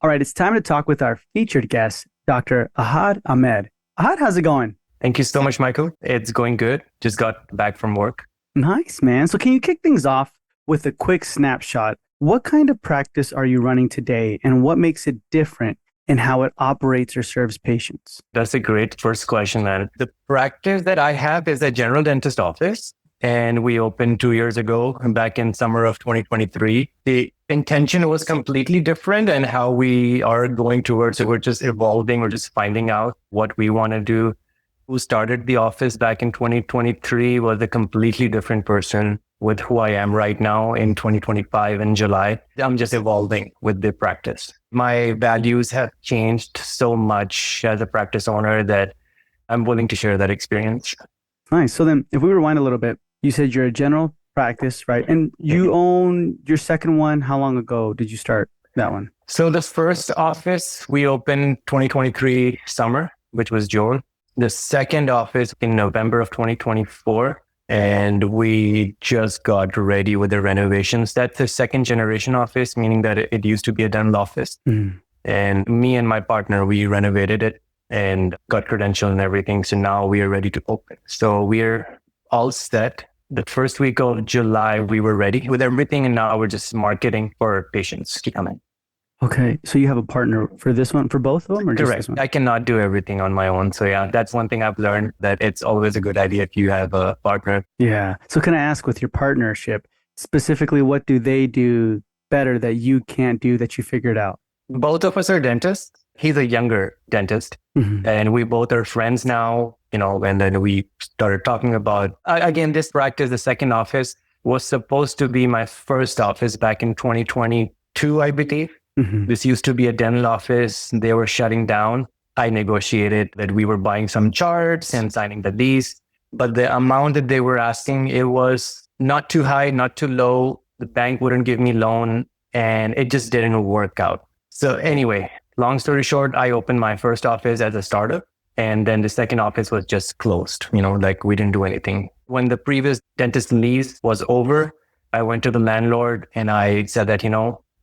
All right, it's time to talk with our featured guest, Dr. Ahmed. Ahmed, how's it going? Thank you so much, Michael. It's going good. Just got back from work. Nice, man. So, can you kick things off with a quick snapshot? What kind of practice are you running today, and what makes it different in how it operates or serves patients? That's a great first question, man. The practice that I have is a general dentist office, and we opened 2 years ago, back in summer of 2023. The intention was completely different, and how we are going towards it, we're just evolving, we're just finding out what we want to do. Who started the office back in 2023 was a completely different person with who I am right now in 2025 in July. I'm just evolving with the practice. My values have changed so much as a practice owner that I'm willing to share that experience. Nice. So, then if we rewind a little bit, you said you're a general practice, right? And you own your second one. How long ago did you start that one? So the first office we opened 2023 summer, which was June. The second office in November of 2024, and we just got ready with the renovations. That's the second generation office, meaning that it used to be a dental office. And me and my partner, we renovated it and got credential and everything. So now we are ready to open. So we're all set. The first week of July, we were ready with everything. And now we're just marketing for patients to come in. Okay. So, you have a partner for this one, for both of them, or just Correct. this one? I cannot do everything on my own. So yeah, that's one thing I've learned, that it's always a good idea if you have a partner. Yeah. So, can I ask, with your partnership, specifically, what do they do better that you can't do that you figured out? Both of us are dentists. He's a younger dentist, and we both are friends now, and then we started talking about, again, this practice, the second office was supposed to be my first office back in 2022, I believe. This used to be a dental office. They were shutting down. I negotiated that we were buying some charts and signing the lease, but the amount that they were asking, it was not too high, not too low. The bank wouldn't give me loan, and it just didn't work out. So anyway, long story short, I opened my first office as a startup, and then the second office was just closed. Like we didn't do anything. When the previous dentist lease was over, I went to the landlord and I said that,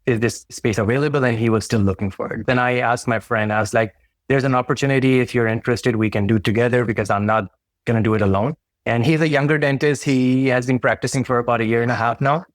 is this space available? And he was still looking for it. Then I asked my friend, I was like, there's an opportunity. If you're interested, we can do it together, because I'm not going to do it alone. And he's a younger dentist. He has been practicing for about 1.5 years now,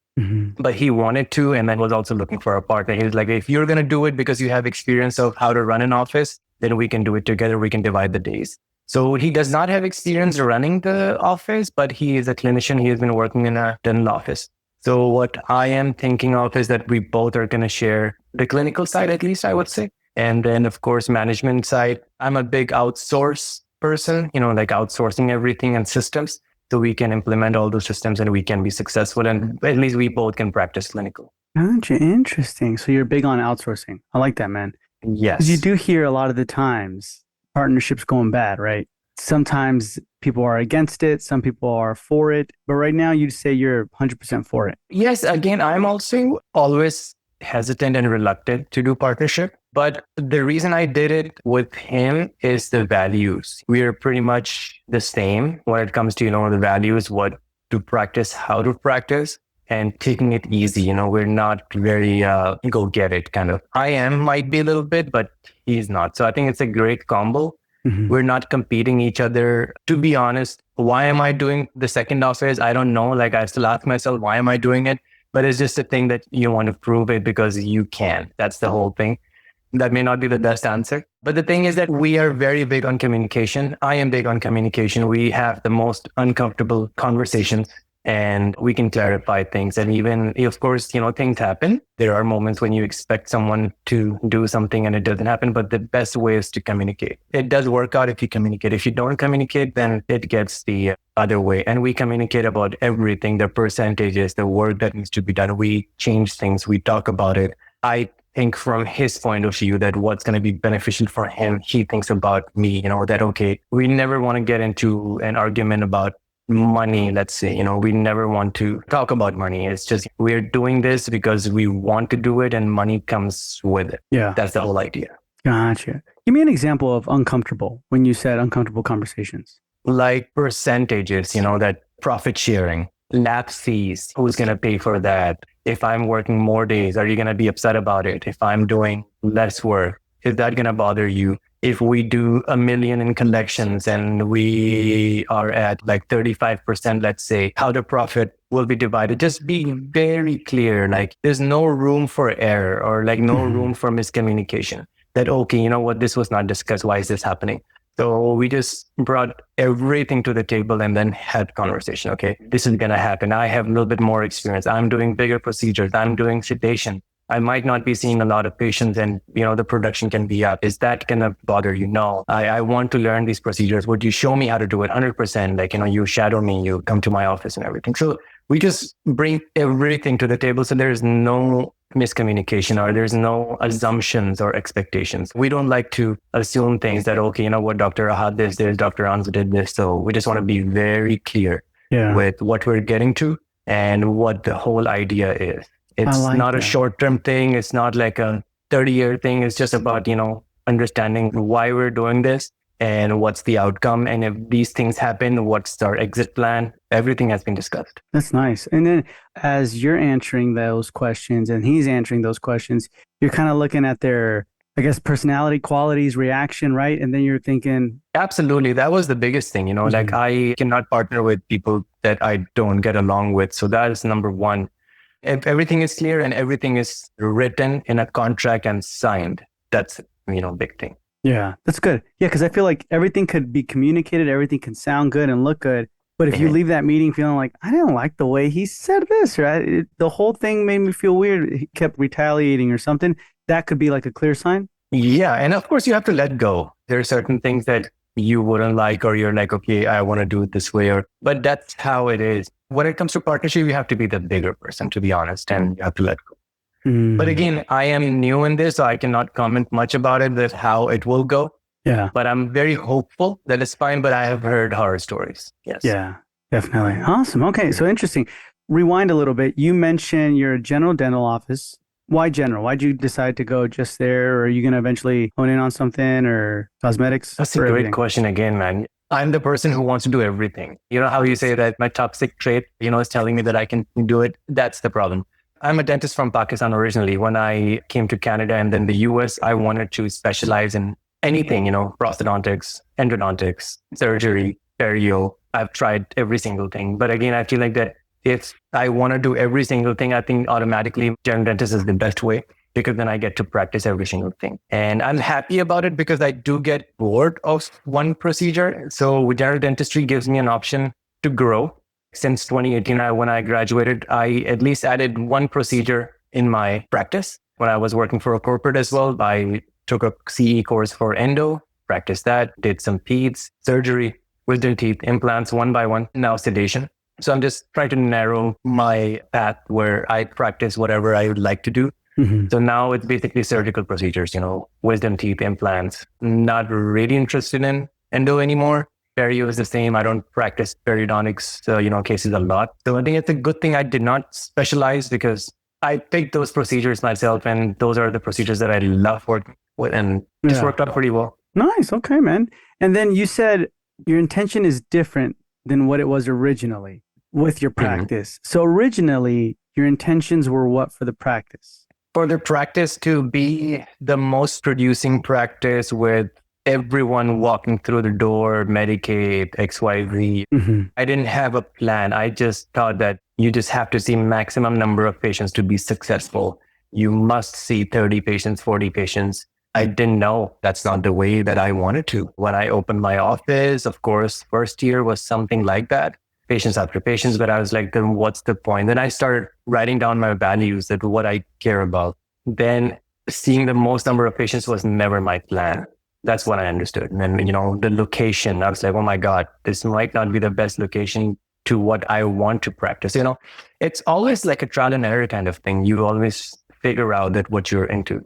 but he wanted to, and then was also looking for a partner. He was like, if you're going to do it because you have experience of how to run an office, then we can do it together. We can divide the days. So he does not have experience running the office, but he is a clinician. He has been working in a dental office. So what I am thinking of is that we both are going to share the clinical side, at least I would say. And then, of course, management side. I'm a big outsource person, like outsourcing everything and systems. So we can implement all those systems and we can be successful. And at least we both can practice clinical. Gotcha. Interesting. So, you're big on outsourcing. I like that, man. Yes. Because you do hear a lot of the times partnerships going bad, right? Sometimes people are against it. Some people are for it. But right now, you'd say you're 100% for it. Yes. Again, I'm also always hesitant and reluctant to do partnership. But the reason I did it with him is the values. We are pretty much the same when it comes to, the values, what to practice, how to practice, and taking it easy. We're not very go get it kind of. Might be a little bit, but he's not. So I think it's a great combo. We're not competing each other. To be honest, why am I doing the second office? I don't know. Like, I still ask myself, why am I doing it? But it's just a thing that you want to prove it because you can. That's the whole thing. That may not be the best answer. But the thing is that we are very big on communication. I am big on communication. We have the most uncomfortable conversations, and we can clarify things. And even, of course, things happen. There are moments when you expect someone to do something and it doesn't happen, but the best way is to communicate. It does work out if you communicate. If you don't communicate, then it gets the other way. And we communicate about everything, the percentages, the work that needs to be done. We change things. We talk about it. I think from his point of view that what's going to be beneficial for him, he thinks about me, that, okay, we never want to get into an argument about money, let's say, we never want to talk about money. It's just, we're doing this because we want to do it and money comes with it. Yeah. That's the whole idea. Gotcha. Give me an example of uncomfortable when you said uncomfortable conversations. Like percentages, that profit sharing, lab fees, who's going to pay for that? If I'm working more days, are you going to be upset about it? If I'm doing less work, is that going to bother you? If we do 1 million in collections and we are at like 35%, let's say, how the profit will be divided. Just be very clear. Like there's no room for error or like no room for miscommunication. That, okay, you know what, this was not discussed. Why is this happening? So we just brought everything to the table and then had conversation. Okay, this is going to happen. I have a little bit more experience. I'm doing bigger procedures. I'm doing sedation. I might not be seeing a lot of patients and, you know, the production can be up. Is that going to bother you? No, I want to learn these procedures. Would you show me how to do it 100%? Like, you know, you shadow me, you come to my office and everything. So we just bring everything to the table. So there's no miscommunication or there's no assumptions or expectations. We don't like to assume things that, okay, you know what, Dr. Ahad did this, Dr. Anz did this. So we just want to be very clear with what we're getting to and what the whole idea is. It's like not a short-term thing. It's not like a 30-year thing. It's just about, you know, understanding why we're doing this and what's the outcome. And if these things happen, what's our exit plan? Everything has been discussed. That's nice. And then as you're answering those questions and he's answering those questions, you're kind of looking at their, I guess, personality, qualities, reaction, right? And then you're thinking. Absolutely. That was the biggest thing, you know, like I cannot partner with people that I don't get along with. So that is number one. If everything is clear and everything is written in a contract and signed, that's, you know, big thing. Yeah, that's good. Yeah, because I feel like everything could be communicated, everything can sound good and look good. But if you leave that meeting feeling like, I didn't like the way he said this, right? The whole thing made me feel weird. He kept retaliating or something. That could be like a clear sign. Yeah. And of course, you have to let go. There are certain things that you wouldn't like, or you're like, okay, I want to do it this way, but that's how it is. When it comes to partnership, you have to be the bigger person, to be honest, and you have to let go. But again, I am new in this, so I cannot comment much about it, that how it will go. Yeah. But I'm very hopeful that it's fine, but I have heard horror stories. Yes. Yeah, definitely. Awesome. Okay. So interesting. Rewind a little bit. You mentioned your general dental office. Why general? Why'd you decide to go just there? Or are you going to eventually hone in on something or cosmetics? That's a great question again, man. I'm the person who wants to do everything. You know how you say that my toxic trait, you know, is telling me that I can do it? That's the problem. I'm a dentist from Pakistan originally. When I came to Canada and then the US, I wanted to specialize in anything, you know, prosthodontics, endodontics, surgery, perio. I've tried every single thing. But again, I feel like that if I want to do every single thing, I think automatically general dentist is the best way, because then I get to practice every single thing. And I'm happy about it because I do get bored of one procedure. So general dentistry gives me an option to grow. Since 2018, when I graduated, I at least added one procedure in my practice. When I was working for a corporate as well, I took a CE course for endo, practiced that, did some peds, surgery, wisdom teeth, implants one by one, now sedation. So I'm just trying to narrow my path where I practice whatever I would like to do. So now it's basically surgical procedures, you know, wisdom teeth, implants. Not really interested in endo anymore. Perio is the same. I don't practice periodontics, cases a lot. So I think it's a good thing I did not specialize, because I picked those procedures myself, and those are the procedures that I love working with, and just worked out pretty well. Nice. Okay, man. And then you said your intention is different than what it was originally with your practice. So originally, your intentions were what for the practice? For the practice to be the most producing practice with everyone walking through the door, Medicaid, XYZ. I didn't have a plan. I just thought that you just have to see maximum number of patients to be successful. You must see 30 patients, 40 patients. I didn't know that's not the way that I wanted to. When I opened my office, of course, first year was something like that. Patients after patients, but I was like, then what's the point? Then I started writing down my values, that what I care about. Then seeing the most number of patients was never my plan. That's what I understood. And then, the location, I was like, oh my God, this might not be the best location to what I want to practice. It's always like a trial and error kind of thing. You always figure out that what you're into.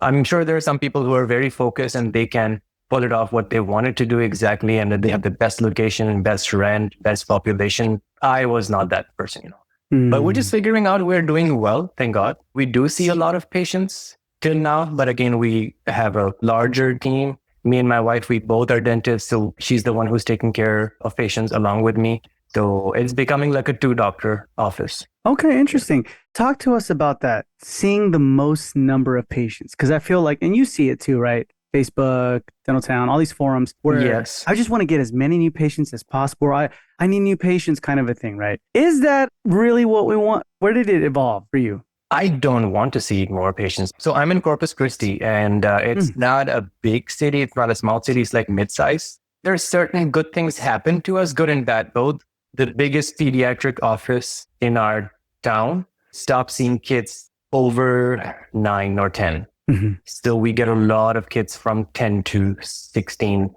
I'm sure there are some people who are very focused and they can pull it off what they wanted to do exactly, and that they have the best location, best rent, best population. I was not that person, But we're just figuring out we're doing well, thank God. We do see a lot of patients till now, but again, we have a larger team. Me and my wife, we both are dentists, so she's the one who's taking care of patients along with me. So it's becoming like a two doctor office. Okay, interesting. Talk to us about that. Seeing the most number of patients, because I feel like, and you see it too, right? Facebook, Dental Town, all these forums where Yes. I just want to get as many new patients as possible. Or I need new patients, kind of a thing, right? Is that really what we want? Where did it evolve for you? I don't want to see more patients. So I'm in Corpus Christi, and it's not a big city. It's not a small city. It's like mid-size. There are certain good things happen to us, good and bad, both. The biggest pediatric office in our town stopped seeing kids over 9 or 10. Mm-hmm. Still, we get a lot of kids from 10 to 16,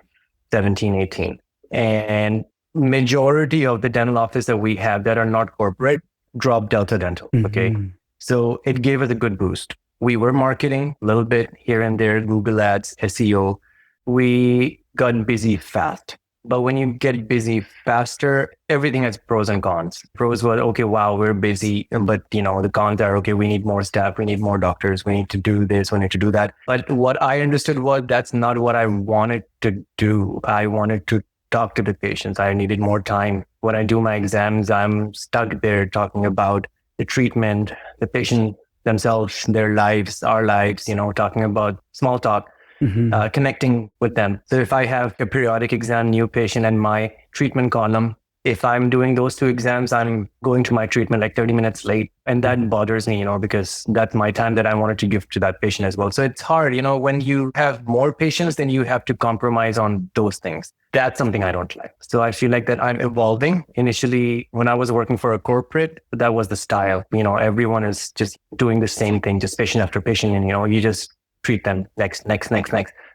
17, 18. And majority of the dental office that we have that are not corporate drop Delta Dental. Okay. Mm-hmm. So it gave us a good boost. We were marketing a little bit here and there, Google Ads, SEO. We got busy fast. But when you get busy faster, everything has pros and cons. Pros were, okay, wow, we're busy. But, the cons are, okay, we need more staff. We need more doctors. We need to do this. We need to do that. But what I understood was that's not what I wanted to do. I wanted to talk to the patients. I needed more time. When I do my exams, I'm stuck there talking about the treatment, the patient themselves, their lives, our lives, talking about small talk. Mm-hmm. Connecting with them. So if I have a periodic exam, new patient, and my treatment column, if I'm doing those two exams, I'm going to my treatment like 30 minutes late. And that bothers me, because that's my time that I wanted to give to that patient as well. So it's hard, when you have more patients, then you have to compromise on those things. That's something I don't like. So I feel like that I'm evolving. Initially, when I was working for a corporate, that was the style. Everyone is just doing the same thing, just patient after patient. And, you just treat them next.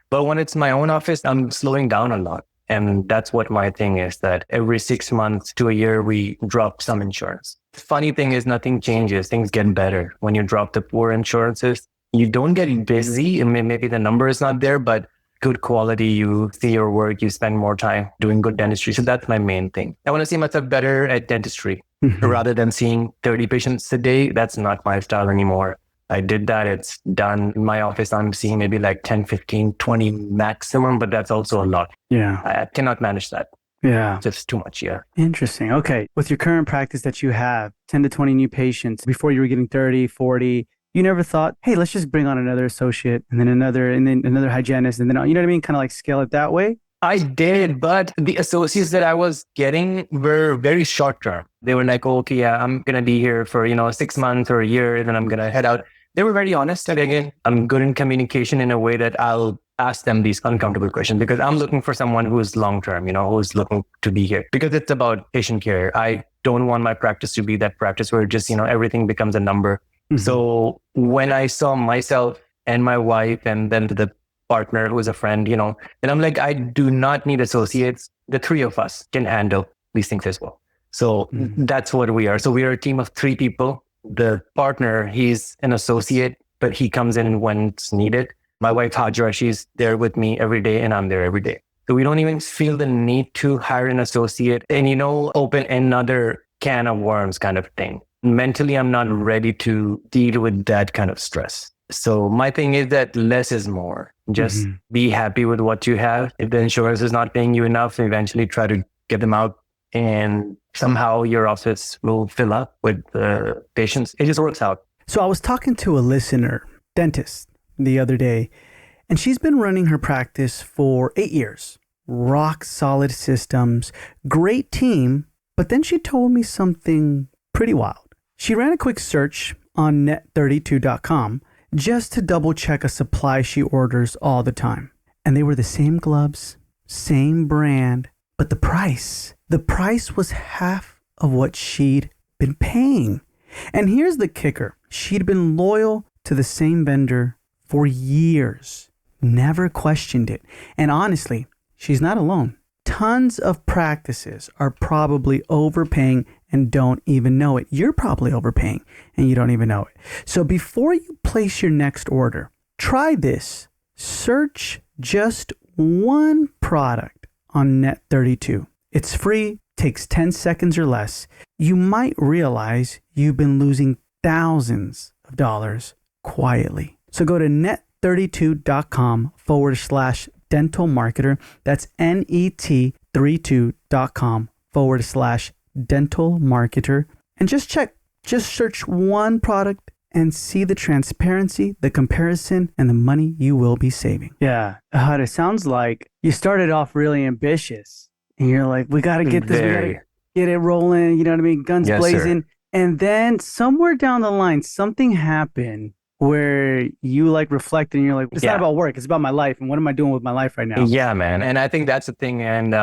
But when it's my own office, I'm slowing down a lot. And that's what my thing is, that every 6 months to a year, we drop some insurance. Funny thing is nothing changes. Things get better. When you drop the poor insurances, you don't get busy. And maybe the number is not there, but good quality. You see your work, you spend more time doing good dentistry. So that's my main thing. I want to see myself better at dentistry rather than seeing 30 patients a day. That's not my style anymore. I did that. It's done. In my office, I'm seeing maybe like 10, 15, 20 maximum, but that's also a lot. Yeah. I cannot manage that. Yeah. It's just too much. Yeah. Interesting. Okay. With your current practice that you have, 10 to 20 new patients, before you were getting 30, 40, you never thought, hey, let's just bring on another associate and then another hygienist. And then, you know what I mean? Kind of like scale it that way. I did, but the associates that I was getting were very short term. They were like, oh, okay, yeah, I'm going to be here for, 6 months or a year, and then I'm going to head out. They were very honest. And again, I'm good in communication in a way that I'll ask them these uncomfortable questions because I'm looking for someone who's long-term, who's looking to be here because it's about patient care. I don't want my practice to be that practice where just, everything becomes a number. Mm-hmm. So when I saw myself and my wife and then the partner who is a friend, and I'm like, I do not need associates. The three of us can handle these things as well. So that's what we are. So we are a team of 3 people. The partner, he's an associate, but he comes in when it's needed. My wife, Hajra, she's there with me every day and I'm there every day. So we don't even feel the need to hire an associate and, open another can of worms kind of thing. Mentally, I'm not ready to deal with that kind of stress. So my thing is that less is more. Just be happy with what you have. If the insurance is not paying you enough, eventually try to get them out and somehow your office will fill up with patients. It just works out. So I was talking to a listener, dentist, the other day, and she's been running her practice for 8 years. Rock solid systems, great team, but then she told me something pretty wild. She ran a quick search on net32.com just to double check a supply she orders all the time. And they were the same gloves, same brand, but the price was half of what she'd been paying. And here's the kicker. She'd been loyal to the same vendor for years, never questioned it. And honestly, she's not alone. Tons of practices are probably overpaying and don't even know it. You're probably overpaying and you don't even know it. So before you place your next order, try this. Search just one product on Net32. It's free, takes 10 seconds or less. You might realize you've been losing thousands of dollars quietly. So go to net32.com/dental marketer. That's net32.com/dental dental marketer and just search one product and see the transparency, the comparison, and the money you will be saving. Yeah. It sounds like you started off really ambitious and you're like, we got to get this, we got to get it rolling. You know what I mean? Guns blazing. Sir. And then somewhere down the line, something happened where you like reflect and you're like, it's not about work, it's about my life. And what am I doing with my life right now? Yeah, man. And I think that's the thing. And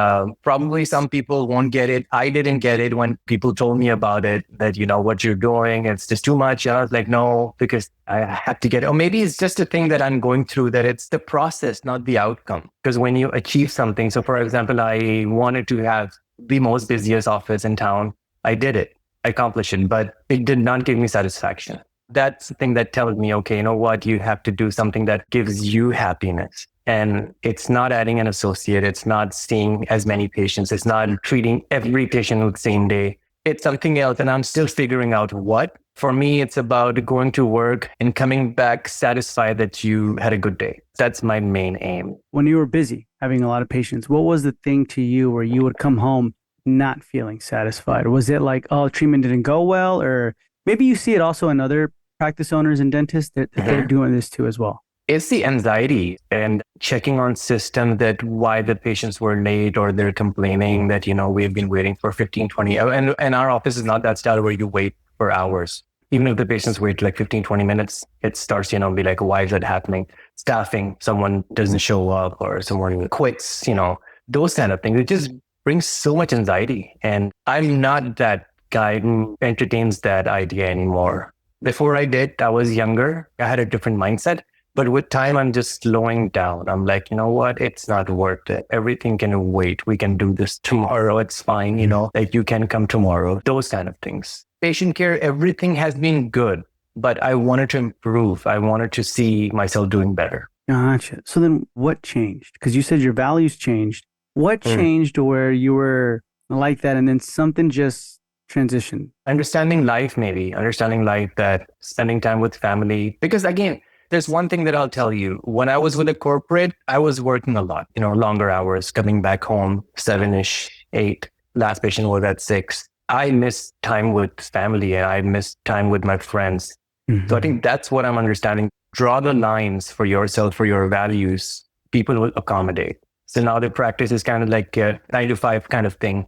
probably some people won't get it. I didn't get it when people told me about it, that, what you're doing, it's just too much. And I was like, no, because I have to get it. Or maybe it's just a thing that I'm going through, that it's the process, not the outcome. Because when you achieve something, so for example, I wanted to have the most busiest office in town. I did it, I accomplished it, but it did not give me satisfaction. That's the thing that tells me, okay, you know what? You have to do something that gives you happiness. And it's not adding an associate. It's not seeing as many patients. It's not treating every patient the same day. It's something else. And I'm still figuring out what. For me, it's about going to work and coming back satisfied that you had a good day. That's my main aim. When you were busy having a lot of patients, what was the thing to you where you would come home not feeling satisfied? Was it like, oh, treatment didn't go well? Or maybe you see it also in other practice owners and dentists that they're doing this too as well. It's the anxiety and checking on system that why the patients were late, or they're complaining that, we've been waiting for 15, 20 hours. And our office is not that style where you wait for hours. Even if the patients wait like 15, 20 minutes, it starts, be like, why is that happening? Staffing, someone doesn't show up or someone quits, those kind of things. It just brings so much anxiety. And I'm not that guy who entertains that idea anymore. Before I was younger. I had a different mindset. But with time, I'm just slowing down. I'm like, you know what? It's not worth it. Everything can wait. We can do this tomorrow. It's fine. Like you can come tomorrow. Those kind of things. Patient care, everything has been good, but I wanted to improve. I wanted to see myself doing better. Gotcha. So then what changed? Because you said your values changed. What changed where you were like that and then something just transitioned? Understanding life, that spending time with family. Because again, there's one thing that I'll tell you. When I was with a corporate, I was working a lot, longer hours, coming back home, 7-ish, 8. Last patient was at 6. I missed time with family and I missed time with my friends. So I think that's what I'm understanding. Draw the lines for yourself, for your values. People will accommodate. So now the practice is kind of like a 9 to 5 kind of thing.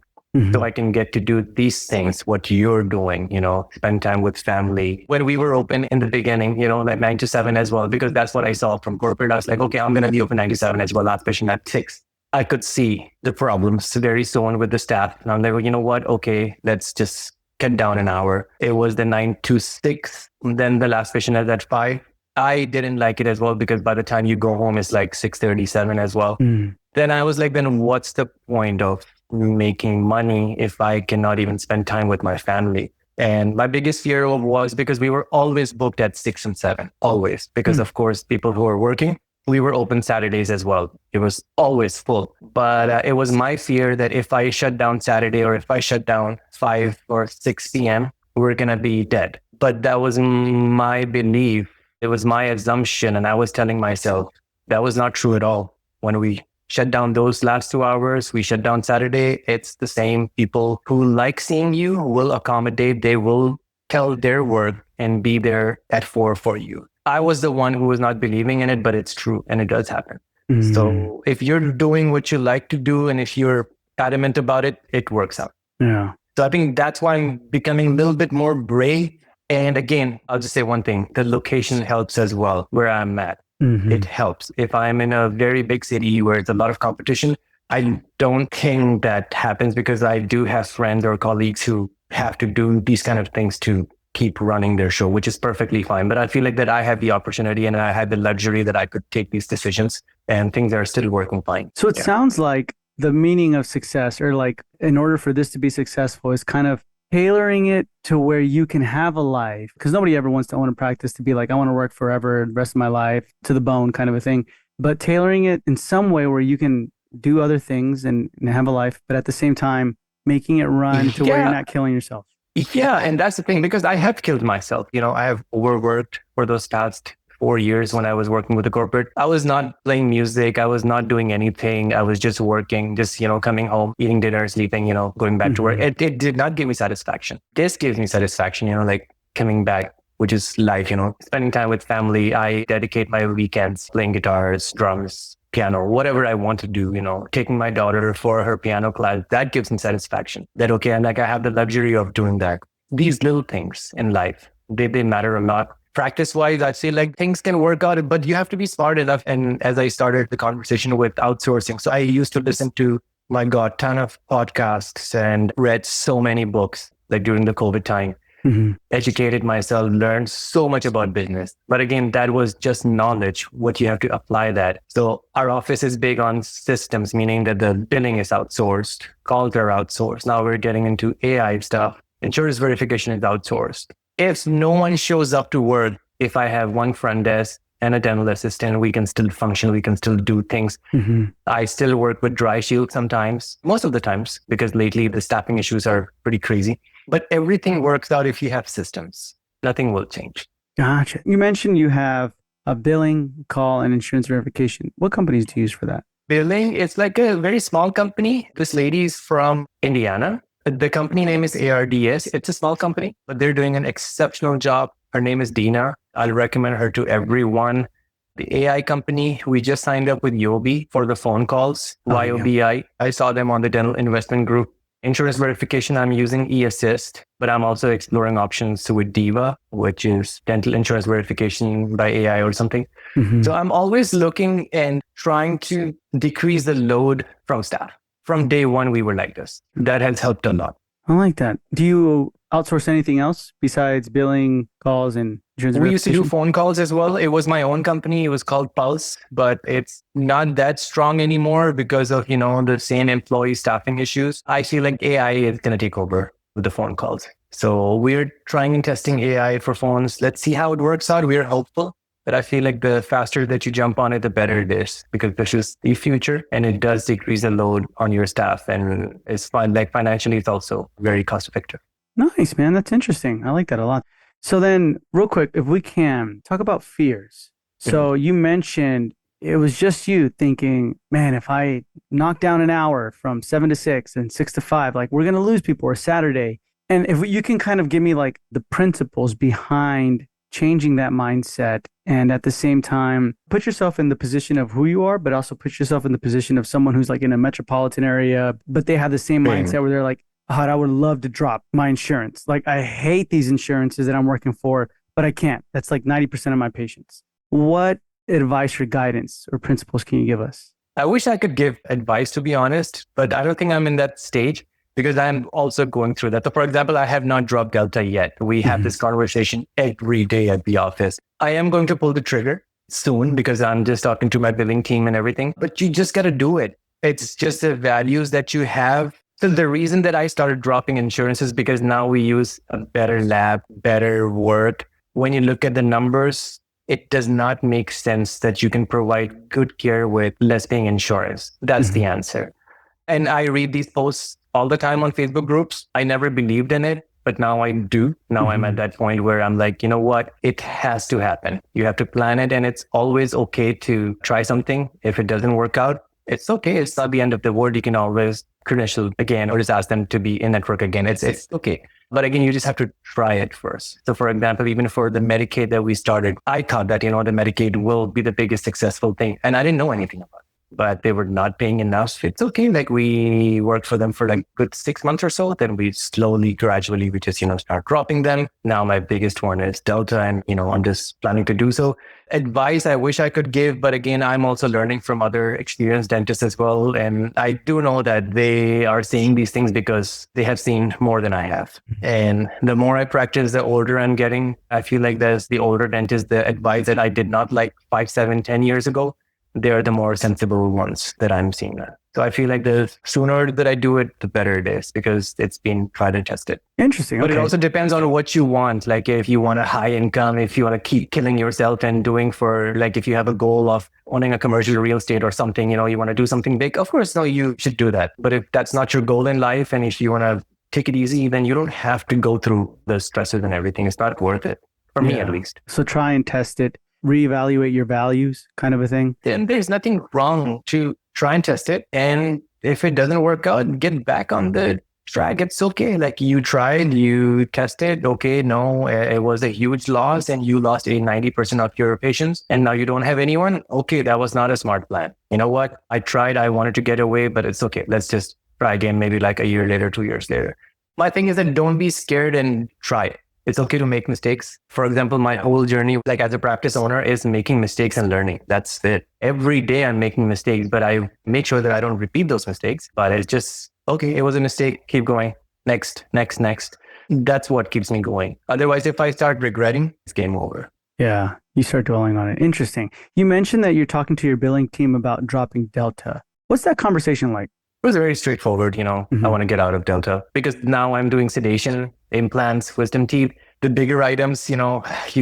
So I can get to do these things, what you're doing, spend time with family. When we were open in the beginning, like 9 to 7 as well, because that's what I saw from corporate. I was like, okay, I'm going to be open 9 to 7 as well. Last patient at 6. I could see the problems very soon with the staff. And I'm like, well, you know what? Okay, let's just cut down an hour. It was the 9 to 6. Then the last patient is at 5. I didn't like it as well, because by the time you go home, it's like 6:37 as well. Then I was like, then what's the point of making money if I cannot even spend time with my family? And my biggest fear was because we were always booked at 6 and 7, always. Because of course, people who are working, we were open Saturdays as well. It was always full. But it was my fear that if I shut down Saturday or if I shut down 5 or 6 p.m., we're going to be dead. But that was my belief. It was my assumption. And I was telling myself that was not true at all. When we shut down those last 2 hours, we shut down Saturday, it's the same. People who like seeing you will accommodate. They will tell their work and be there at 4 for you. I was the one who was not believing in it, but it's true and it does happen. So if you're doing what you like to do and if you're adamant about it, it works out. Yeah. So I think that's why I'm becoming a little bit more brave. And again, I'll just say one thing. The location helps as well where I'm at. It helps. If I'm in a very big city where it's a lot of competition, I don't think that happens because I do have friends or colleagues who have to do these kind of things to keep running their show, which is perfectly fine. But I feel like that I have the opportunity and I had the luxury that I could take these decisions and things are still working fine. So it sounds like the meaning of success, or like in order for this to be successful, is kind of tailoring it to where you can have a life, because nobody ever wants to own a practice to be like, I want to work forever, the rest of my life, to the bone kind of a thing. But tailoring it in some way where you can do other things and have a life, but at the same time, making it run to where you're not killing yourself. Yeah. And that's the thing, because I have killed myself. I have overworked for those past 4 years when I was working with the corporate. I was not playing music. I was not doing anything. I was just working, just, coming home, eating dinner, sleeping, going back to work. It did not give me satisfaction. This gives me satisfaction, like coming back, which is life, spending time with family. I dedicate my weekends playing guitars, drums, piano, whatever I want to do, taking my daughter for her piano class. That gives me satisfaction. That, okay, and like I have the luxury of doing that. These little things in life, they matter a lot. Practice wise, I'd say like things can work out, but you have to be smart enough. And as I started the conversation with outsourcing, so I used to listen to, my God, ton of podcasts and read so many books like during the COVID time. Educated myself, learned so much about business. But again, that was just knowledge, what you have to apply that. So our office is big on systems, meaning that the billing is outsourced, calls are outsourced. Now we're getting into AI stuff. Insurance verification is outsourced. If no one shows up to work, if I have one front desk and a dental assistant, we can still function, we can still do things. I still work with Dry Shield sometimes, most of the times, because lately the staffing issues are pretty crazy. But everything works out if you have systems. Nothing will change. Gotcha. You mentioned you have a billing, call, and insurance verification. What companies do you use for that? Billing, it's like a very small company. This lady is from Indiana. The company name is ARDS. It's a small company, but they're doing an exceptional job. Her name is Dina. I'll recommend her to everyone. The AI company, we just signed up with Yobi for the phone calls, YOBI. Yeah. I saw them on the Dental Investment Group. Insurance verification, I'm using eAssist, but I'm also exploring options with Diva, which is dental insurance verification by AI or something. So I'm always looking and trying to decrease the load from staff. From day one, we were like this. That has helped a lot. I like that. Do you outsource anything else besides billing, calls, and insurance verification? We used to do phone calls as well. It was my own company. It was called Pulse, but it's not that strong anymore because of, the same employee staffing issues. I feel like AI is going to take over with the phone calls. So we're trying and testing AI for phones. Let's see how it works out. We're hopeful. But I feel like the faster that you jump on it, the better it is, because this is the future and it does decrease the load on your staff. And it's fun. Like financially, it's also very cost effective. Nice, man. That's interesting. I like that a lot. So then real quick, if we can talk about fears. So you mentioned it was just you thinking, man, if I knock down an hour from 7 to 6 and 6 to 5, like we're going to lose people, or Saturday. And if you can kind of give me like the principles behind changing that mindset, and at the same time, put yourself in the position of who you are, but also put yourself in the position of someone who's like in a metropolitan area, but they have the same mindset where they're like, God, I would love to drop my insurance. Like, I hate these insurances that I'm working for, but I can't. That's like 90% of my patients. What advice or guidance or principles can you give us? I wish I could give advice, to be honest, but I don't think I'm in that stage, because I'm also going through that. So for example, I have not dropped Delta yet. We have this conversation every day at the office. I am going to pull the trigger soon because I'm just talking to my billing team and everything, but you just got to do it. It's just the values that you have. So the reason that I started dropping insurance is because now we use a better lab, better work. When you look at the numbers, it does not make sense that you can provide good care with less paying insurance. That's the answer. And I read these posts all the time on Facebook groups. I never believed in it, but now I do. Now I'm at that point where I'm like, you know what? It has to happen. You have to plan it, and it's always okay to try something. If it doesn't work out, it's okay. It's not the end of the world. You can always credential again or just ask them to be in network again. It's okay. But again, you just have to try it first. So for example, even for the Medicaid that we started, I thought that, the Medicaid will be the biggest successful thing. And I didn't know anything about it. But they were not paying enough. It's okay. Like we worked for them for like good 6 months or so. Then we slowly, gradually, we just, start dropping them. Now my biggest one is Delta, and, I'm just planning to do so. Advice I wish I could give, but again, I'm also learning from other experienced dentists as well. And I do know that they are saying these things because they have seen more than I have. And the more I practice, the older I'm getting. I feel like there's the older dentists, the advice that I did not like 5, 7, 10 years ago. They're the more sensible ones that I'm seeing now. So I feel like the sooner that I do it, the better it is, because it's been tried and tested. Interesting. But it also depends on what you want. Like if you want a high income, if you want to keep killing yourself and doing for, like if you have a goal of owning a commercial real estate or something, you want to do something big, of course, no, you should do that. But if that's not your goal in life, and if you want to take it easy, then you don't have to go through the stresses and everything. It's not worth it, for me at least. So try and test it. reevaluate your values kind of a thing? Then there's nothing wrong to try and test it. And if it doesn't work out, get back on the track. It's okay. Like you tried, you tested. Okay, no, it was a huge loss and you lost 90% of your patients and now you don't have anyone. Okay, that was not a smart plan. You know what? I tried, I wanted to get away, but it's okay. Let's just try again, maybe like a year later, 2 years later. My thing is that don't be scared and try it. It's okay to make mistakes. For example, my whole journey, like as a practice owner, is making mistakes and learning. That's it. Every day I'm making mistakes, but I make sure that I don't repeat those mistakes. But it's just, okay, it was a mistake. Keep going. Next. That's what keeps me going. Otherwise, if I start regretting, it's game over. Yeah, you start dwelling on it. Interesting. You mentioned that you're talking to your billing team about dropping Delta. What's that conversation like? It was very straightforward, I want to get out of Delta because now I'm doing sedation, implants, wisdom teeth. The bigger items, you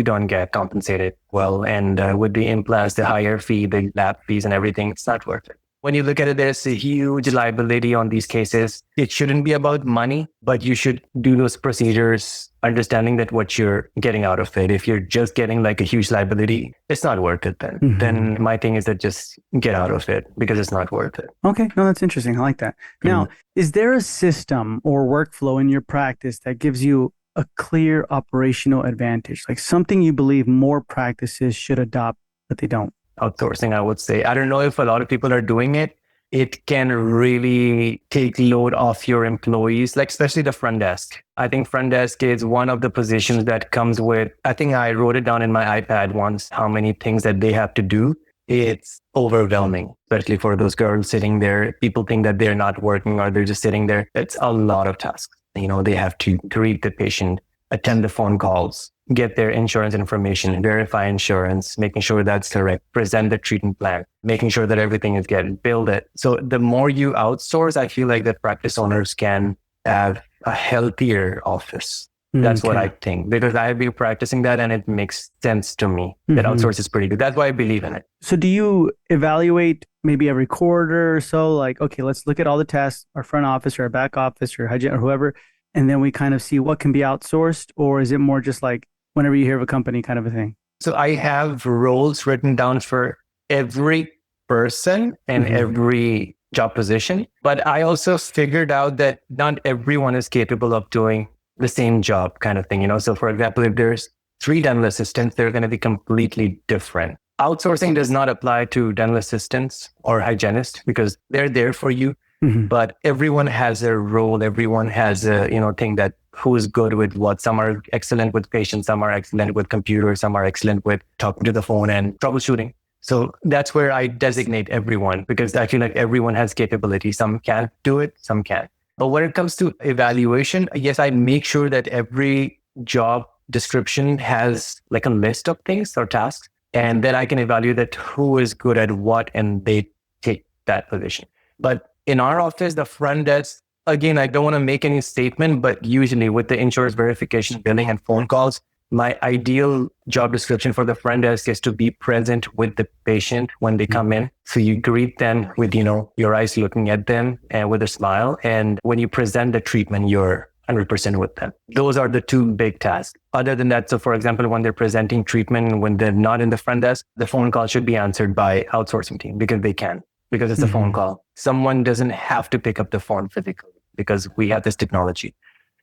don't get compensated well. And with the implants, the higher fee, the lab fees and everything, it's not worth it. When you look at it, there's a huge liability on these cases. It shouldn't be about money, but you should do those procedures, understanding that what you're getting out of it. If you're just getting like a huge liability, it's not worth it then. Mm-hmm. Then my thing is that just get out of it because it's not worth it. Okay. No, that's interesting. I like that. Now, is there a system or workflow in your practice that gives you a clear operational advantage? Like something you believe more practices should adopt, but they don't? Outsourcing, I would say. I don't know if a lot of people are doing it. It can really take load off your employees, like especially the front desk. I think front desk is one of the positions that comes with, I think I wrote it down in my iPad once, how many things that they have to do. It's overwhelming, especially for those girls sitting there. People think that they're not working or they're just sitting there. It's a lot of tasks. They have to greet the patient, attend the phone calls, get their insurance information, verify insurance, making sure that's correct, present the treatment plan, making sure that everything is getting billed. So the more you outsource, I feel like that practice owners can have a healthier office. That's what I think, because I've been practicing that and it makes sense to me that outsource is pretty good. That's why I believe in it. So do you evaluate maybe every quarter or so? Like, okay, let's look at all the tests, our front office or our back office or hygiene or whoever, and then we kind of see what can be outsourced? Or is it more just like whenever you hear of a company kind of a thing? So I have roles written down for every person and every job position. But I also figured out that not everyone is capable of doing the same job kind of thing. So for example, if there's 3 dental assistants, they're going to be completely different. Outsourcing does not apply to dental assistants or hygienists because they're there for you. But everyone has a role. Everyone has a, thing that who's good with what. Some are excellent with patients. Some are excellent with computers. Some are excellent with talking to the phone and troubleshooting. So that's where I designate everyone because I feel like everyone has capability. Some can't do it. Some can. But when it comes to evaluation, yes, I make sure that every job description has like a list of things or tasks. And then I can evaluate that who is good at what and they take that position. But in our office, the front desk, again, I don't want to make any statement, but usually with the insurance verification, billing and phone calls, my ideal job description for the front desk is to be present with the patient when they come in. So you greet them with, your eyes looking at them and with a smile. And when you present the treatment, you're 100% with them. Those are the 2 big tasks. Other than that, so for example, when they're presenting treatment, when they're not in the front desk, the phone call should be answered by outsourcing team because they can, because it's a phone call. Someone doesn't have to pick up the phone physically because we have this technology.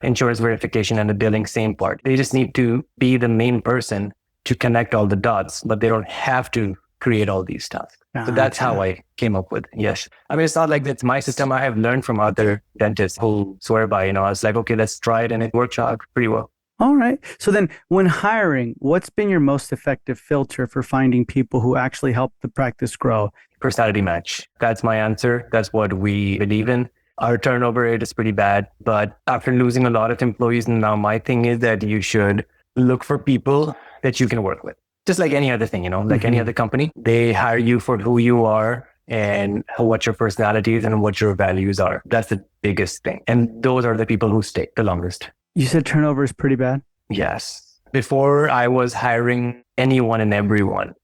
Insurance verification and the billing, same part. They just need to be the main person to connect all the dots, but they don't have to create all these tasks. So that's how I came up with it. Yes. I mean, it's not like that's my system. I have learned from other dentists who swear by, I was like, okay, let's try it. And it worked out pretty well. All right. So then when hiring, what's been your most effective filter for finding people who actually help the practice grow? Personality match. That's my answer. That's what we believe in. Our turnover rate is pretty bad, but after losing a lot of employees, now my thing is that you should look for people that you can work with. Just like any other thing, like any other company, they hire you for who you are and what your personality is and what your values are. That's the biggest thing. And those are the people who stay the longest. You said turnover is pretty bad? Yes. Before I was hiring anyone and everyone.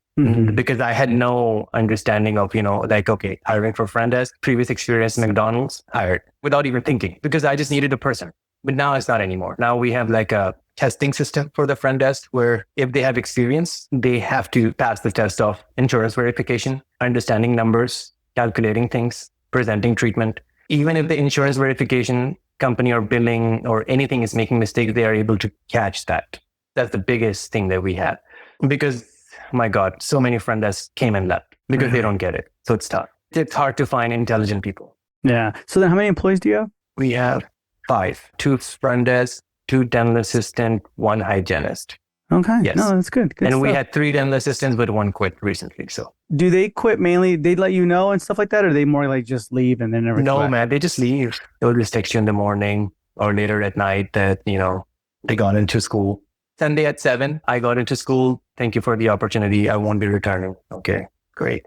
Because I had no understanding of, okay, hiring for front desk, previous experience in McDonald's, hired without even thinking because I just needed a person. But now it's not anymore. Now we have like a testing system for the front desk where if they have experience, they have to pass the test of insurance verification, understanding numbers, calculating things, presenting treatment. Even if the insurance verification company or billing or anything is making mistakes, they are able to catch that. That's the biggest thing that we have. Because, my God, so many front desks came and left because they don't get it. So it's tough. It's hard to find intelligent people. Yeah. So then how many employees do you have? We have 5, 2 front desks, 2 dental assistant, 1 hygienist. Okay. Yes. No, that's good. Good and stuff. we had 3 dental assistants, but 1 quit recently. So do they quit mainly? They let you know and stuff like that, or they more like just leave and then never? No, man, they just leave. They'll just text you in the morning or later at night that, they got into school. Sunday at 7, I got into school. Thank you for the opportunity. I won't be returning. Okay, great.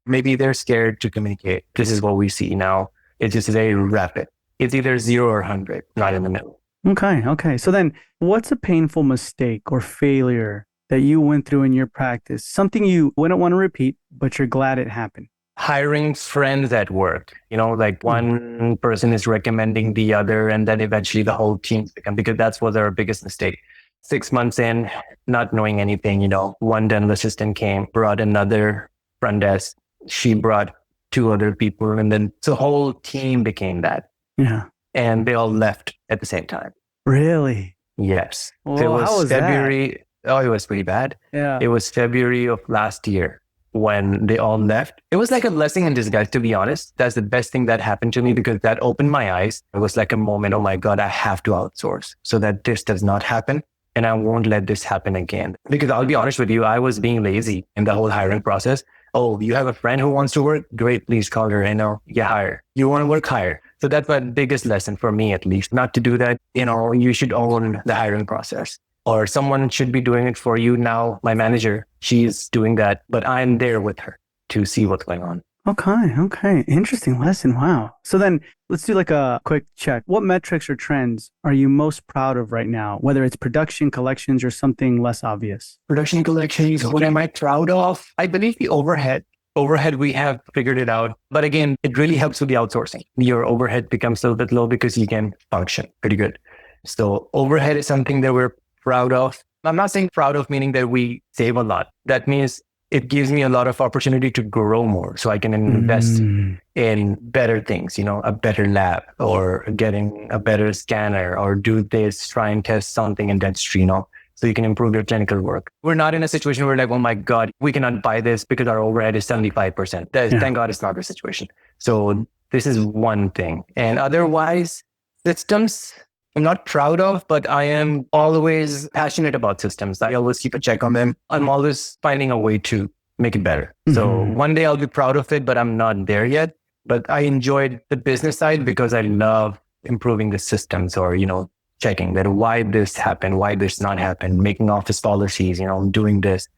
Maybe they're scared to communicate. This is what we see now. It's just very rapid. It's either 0 or 100, not in the middle. Okay. So then what's a painful mistake or failure that you went through in your practice? Something you wouldn't want to repeat, but you're glad it happened. Hiring friends at work, like one person is recommending the other and then eventually the whole team become, because that's was our biggest mistake. 6 months in, not knowing anything, one dental assistant came, brought another front desk. She brought 2 other people and then the whole team became that. Yeah. And they all left at the same time. Really? Yes. Well, so it was how was February. That? Oh, it was pretty bad. Yeah. It was February of last year when they all left. It was like a blessing in disguise, to be honest. That's the best thing that happened to me because that opened my eyes. It was like a moment, oh my God, I have to outsource so that this does not happen. And I won't let this happen again. Because I'll be honest with you, I was being lazy in the whole hiring process. Oh, you have a friend who wants to work? Great, please call her. You hire. You want to work, hire. So that's my biggest lesson for me, at least, not to do that. You should own the hiring process or someone should be doing it for you. Now, my manager, she's doing that, but I'm there with her to see what's going on. Okay. Interesting lesson. Wow. So then let's do like a quick check. What metrics or trends are you most proud of right now? Whether it's production, collections, or something less obvious? Production, collections. What am I proud of? I believe the overhead. Overhead, we have figured it out. But again, it really helps with the outsourcing. Your overhead becomes a little bit low because you can function pretty good. So overhead is something that we're proud of. I'm not saying proud of meaning that we save a lot. That means it gives me a lot of opportunity to grow more so I can invest in better things, a better lab or getting a better scanner or do this, try and test something in dentistry, so you can improve your clinical work. We're not in a situation where like, oh my God, we cannot buy this because our overhead is 75%. Thank God it's not the situation. So this is one thing. And otherwise, systems, I'm not proud of, but I am always passionate about systems. I always keep a check on them. I'm always finding a way to make it better. So one day I'll be proud of it, but I'm not there yet. But I enjoyed the business side because I love improving the systems or, checking that why this happened, why this not happened, making office policies, doing this.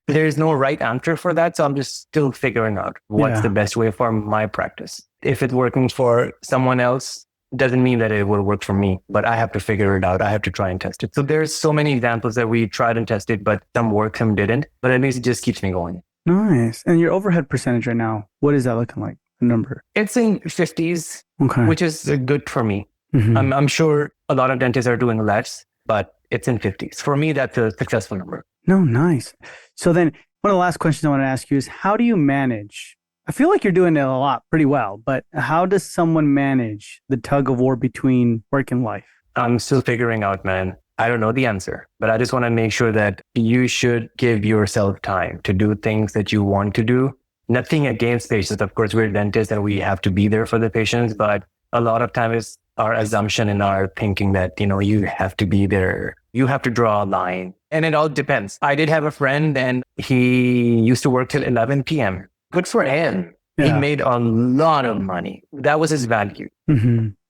There's no right answer for that. So I'm just still figuring out what's the best way for my practice. If it's working for someone else, doesn't mean that it will work for me, but I have to figure it out. I have to try and test it. So there's so many examples that we tried and tested, but some worked, some didn't. But at least it just keeps me going. Nice. And your overhead percentage right now, what is that looking like? The number? It's in 50s, which is good for me. I'm sure a lot of dentists are doing less, but it's in 50s. For me, that's a successful number. No, nice. So then one of the last questions I want to ask you is how do you manage? I feel like you're doing it a lot pretty well, but how does someone manage the tug of war between work and life? I'm still figuring out, man. I don't know the answer, but I just want to make sure that you should give yourself time to do things that you want to do. Nothing against patients. Of course, we're dentists and we have to be there for the patients, but a lot of times our assumption and our thinking that, you have to be there. You have to draw a line. And it all depends. I did have a friend and he used to work till 11 p.m. Good for him. Yeah. He made a lot of money. That was his value.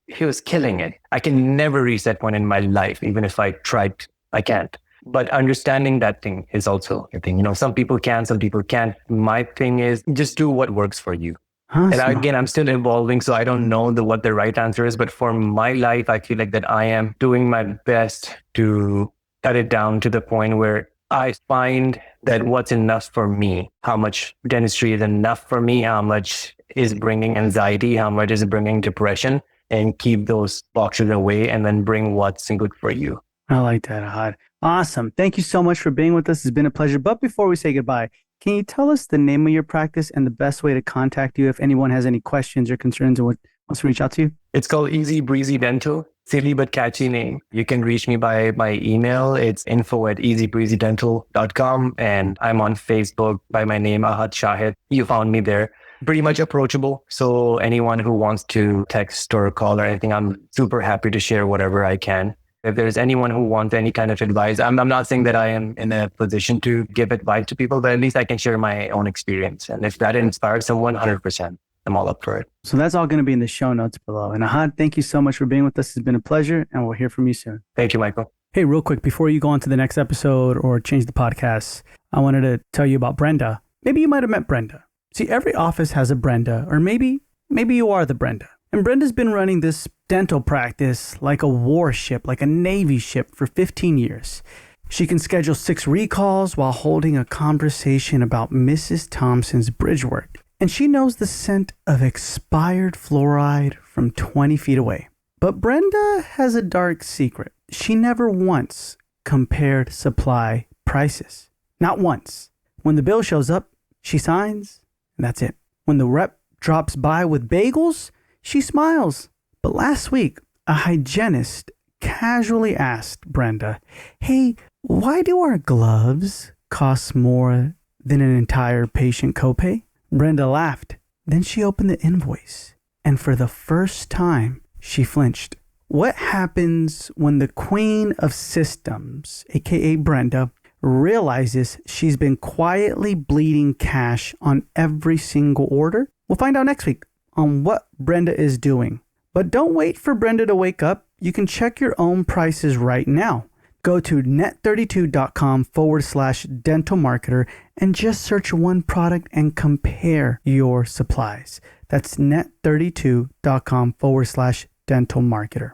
He was killing it. I can never reach that point in my life. Even if I tried, I can't. But understanding that thing is also a thing. Some people can, some people can't. My thing is just do what works for you. And again, I'm still evolving, so I don't know what the right answer is. But for my life, I feel like that I am doing my best to cut it down to the point where I find that what's enough for me, how much dentistry is enough for me, how much is bringing anxiety, how much is bringing depression, and keep those boxes away and then bring what's good for you. I like that, Ahad. Awesome. Thank you so much for being with us. It's been a pleasure. But before we say goodbye, can you tell us the name of your practice and the best way to contact you if anyone has any questions or concerns or wants to reach out to you? It's called Easy Breezy Dental. Silly but catchy name. You can reach me by my email. It's info@easybreezydental.com. And I'm on Facebook by my name, Ahad Shahid. You found me there. Pretty much approachable. So anyone who wants to text or call or anything, I'm super happy to share whatever I can. If there's anyone who wants any kind of advice, I'm not saying that I am in a position to give advice to people, but at least I can share my own experience. And if that inspires someone, 100%, I'm all up for it. So that's all going to be in the show notes below. And Ahad, thank you so much for being with us. It's been a pleasure, and we'll hear from you soon. Thank you, Michael. Hey, real quick, before you go on to the next episode or change the podcast, I wanted to tell you about Brenda. Maybe you might have met Brenda. See, every office has a Brenda, or maybe you are the Brenda. And Brenda's been running this dental practice like a warship, like a Navy ship for 15 years. She can schedule 6 recalls while holding a conversation about Mrs. Thompson's bridge work. And she knows the scent of expired fluoride from 20 feet away. But Brenda has a dark secret. She never once compared supply prices. Not once. When the bill shows up, she signs, and that's it. When the rep drops by with bagels, she smiles. But last week, a hygienist casually asked Brenda, "Hey, why do our gloves cost more than an entire patient copay?" Brenda laughed. Then she opened the invoice, and for the first time, she flinched. What happens when the queen of systems, aka Brenda, realizes she's been quietly bleeding cash on every single order? We'll find out next week on what Brenda is doing. But don't wait for Brenda to wake up. You can check your own prices right now. Go to net32.com/dental marketer and just search one product and compare your supplies. That's net32.com/dental marketer.